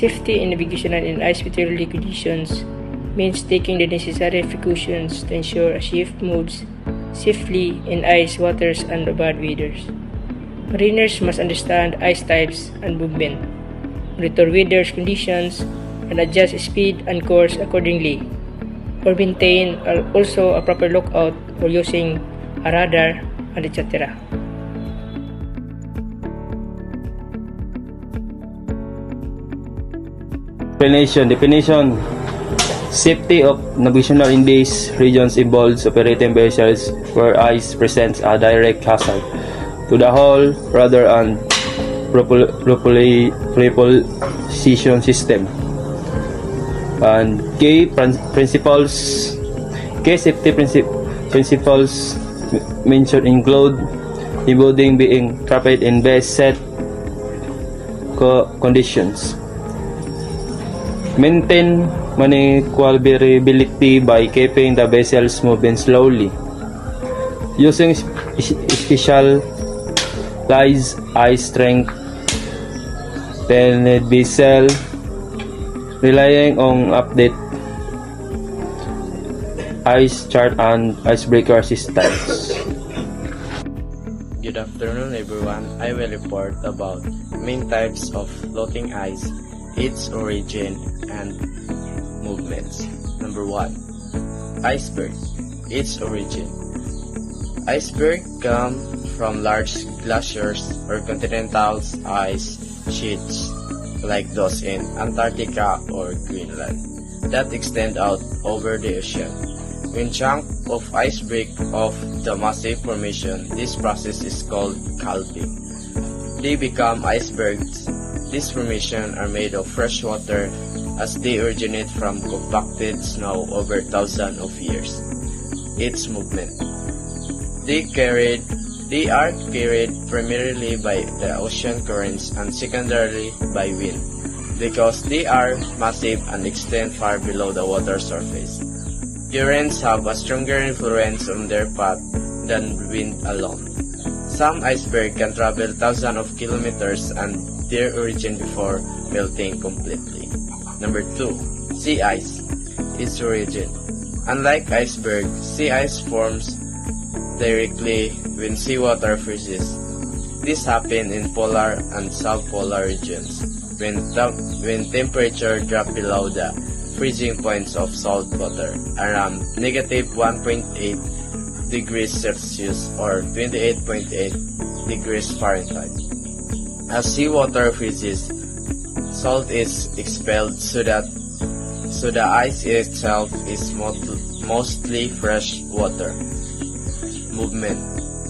Safety in navigational and ice meteorology conditions means taking the necessary precautions to ensure a ship moves safely in ice, waters, and bad weathers. Mariners must understand ice types and movement, monitor weather conditions, and adjust speed and course accordingly, or maintain also a proper lookout or using a radar, and etc. Definition. Safety of navigational in these regions involves operating vessels where ice presents a direct hazard to the hull, rudder, and propulsion system. And key safety principles mentioned include avoiding being trapped in best set conditions. Maintain maneuverability by keeping the vessels moving slowly. Using specialized ice strength vessel, relying on update ice chart and icebreaker systems. Good afternoon everyone. I will report about main types of floating ice, its origin and movements. Number 1. Iceberg. Its origin. Iceberg come from large glaciers or continental ice sheets like those in Antarctica or Greenland that extend out over the ocean. When chunks of ice break off the massive formation, this process is called calving. They become icebergs. These formations are made of fresh water as they originate from compacted snow over thousands of years. Its movement. They are carried primarily by the ocean currents and secondarily by wind, because they are massive and extend far below the water surface. Currents have a stronger influence on their path than wind alone. Some icebergs can travel thousands of kilometers and their origin before melting completely. Number 2. Sea ice. Its origin. Unlike iceberg, sea ice forms directly when seawater freezes. This happens in polar and subpolar regions when temperature drops below the freezing points of salt water around -1.8 degrees Celsius or 28.8 degrees Fahrenheit. As seawater freezes, salt is expelled so the ice itself is mostly fresh water. Movement.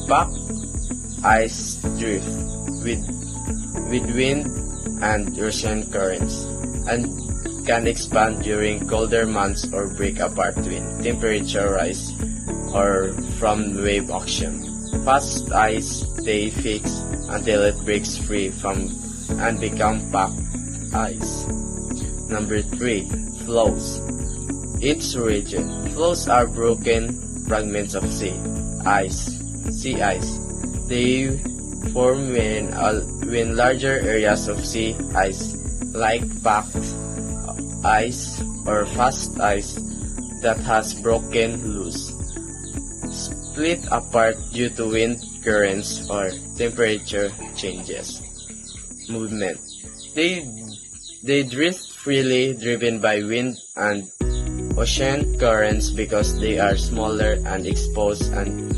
Pack ice drift with wind and ocean currents and can expand during colder months or break apart when temperature rise or from wave action. Fast ice stay fixed until it breaks free from and become packed ice. Number 3. Flows. Its origin. Flows are broken fragments of sea ice. They form when larger areas of sea ice, like packed ice or fast ice that has broken loose, split apart due to wind currents or temperature changes. Movement. They drift freely, driven by wind and ocean currents because they are smaller and exposed and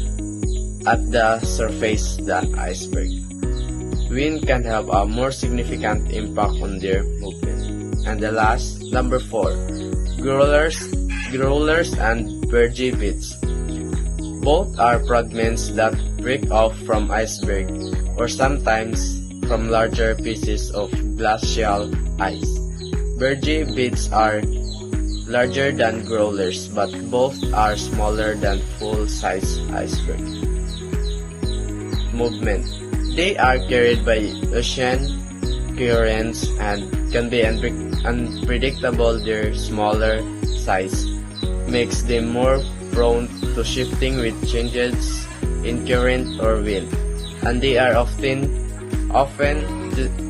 at the surface than iceberg. Wind can have a more significant impact on their movement. And the last, number 4, growlers and Bergy bits. Both are fragments that break off from iceberg or sometimes from larger pieces of glacial ice. Bergy bits are larger than growlers, but both are smaller than full-size iceberg. Movement. They are carried by ocean currents and can be unpredictable. Their smaller size makes them more prone to shifting with changes in current or wind, and they are often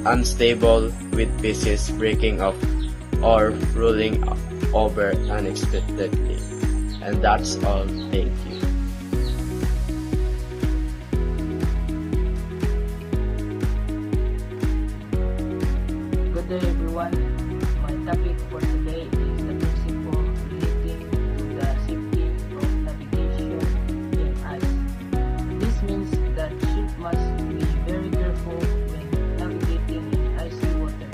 unstable with pieces breaking off or rolling over unexpectedly. And that's all. Thank you. Good day everyone. My topic for today is the principle relating to the safety of navigation in ice. This means that ship must be very careful when navigating in icy water.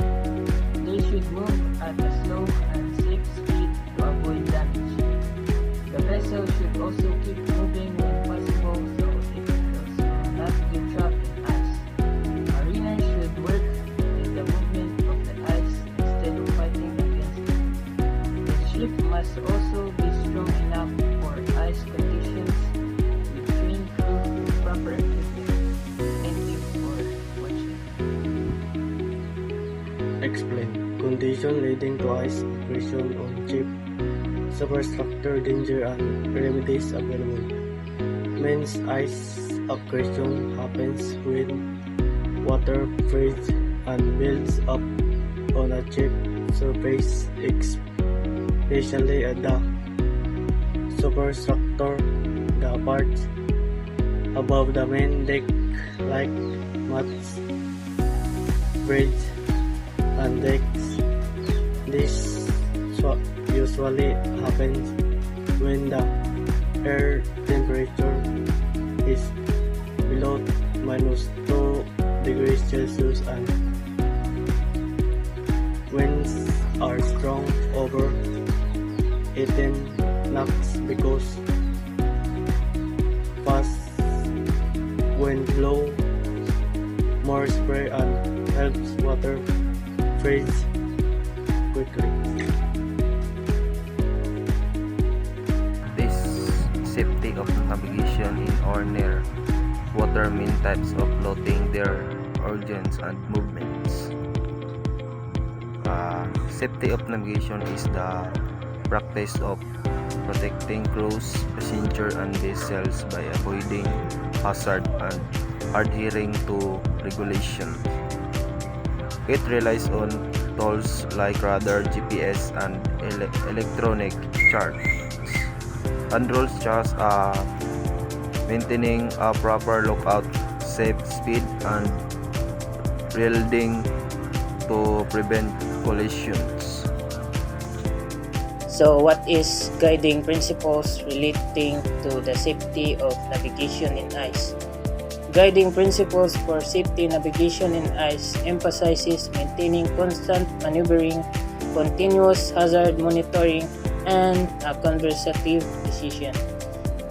They should move at a slow and safe speed to avoid damage. The vessel should also keep moving when possible so it does not get trapped in ice. Mariners should work with the movement of the ice instead of fighting against it. The ship must also be strong enough for ice conditions with trained crew with proper equipment. Thank you for watching. Explain. Condition leading to ice aggression on ship, superstructure danger and remedies available. Means ice aggression happens when water freezes and builds up on a ship surface, especially at the superstructure, the parts above the main deck like mats, bridge, and decks. This usually happens when the air temperature is below -2 degrees Celsius and winds are strong over 18 knots because fast wind blow more spray and helps water freeze quickly. This safety of navigation in or near water mean types of floating their origins and movements. Safety of navigation is the practice of protecting crews, passengers, and vessels by avoiding hazard and adhering to regulations. It relies on tools like radar, GPS, and electronic charts, and rules such as maintaining a proper lookout, safe speed, and yielding to prevent collisions. So what is guiding principles relating to the safety of navigation in ice? Guiding principles for safety navigation in ice emphasizes maintaining constant maneuvering, continuous hazard monitoring, and a conservative decision.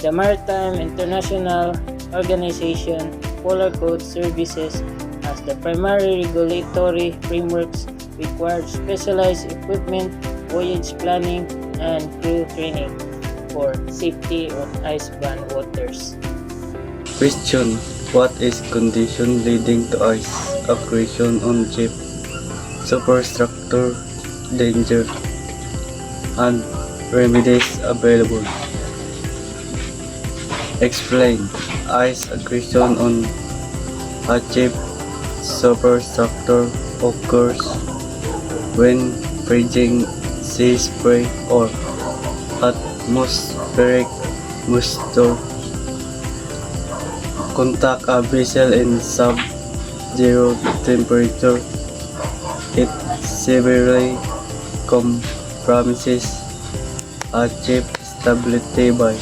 The Maritime International Organization Polar Code Services as the primary regulatory frameworks require specialized equipment, voyage planning, and crew training for safety on ice-bound waters. Question: what is condition leading to ice aggression on ship, superstructure danger, and remedies available? Explain. Ice aggression on a ship, superstructure occurs when freezing sea spray or atmospheric moisture contact a vessel in sub-zero temperature. It severely compromises a ship stability by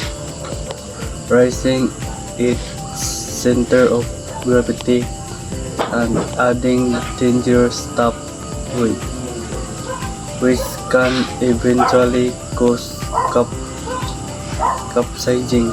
raising its center of gravity and adding dangerous top wind, which can eventually cause capsizing.